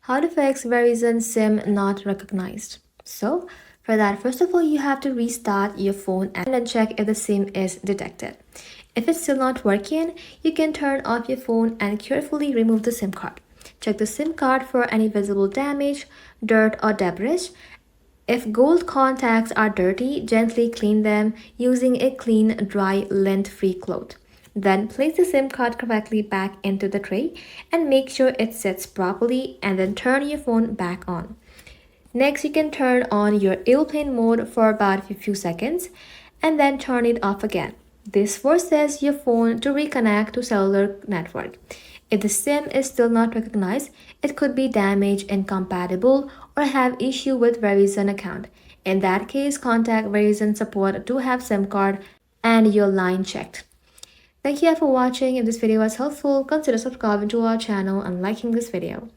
How to fix Verizon SIM not recognized. So, for that, first of all, you have to restart your phone and then check if the SIM is detected. If it's still not working, you can turn off your phone and carefully remove the SIM card. Check the SIM card for any visible damage, dirt, or debris. If gold contacts are dirty, gently clean them using a clean, dry, lint-free cloth. Then place the SIM card correctly back into the tray and make sure it sits properly and then turn your phone back on. Next, you can turn on your airplane mode for about a few seconds and then turn it off again. This forces your phone to reconnect to cellular network. If the SIM is still not recognized, it could be damaged, incompatible, or have issue with Verizon account. In that case, contact Verizon support to have SIM card and your line checked. Thank you for watching. If this video was helpful, consider subscribing to our channel and liking this video.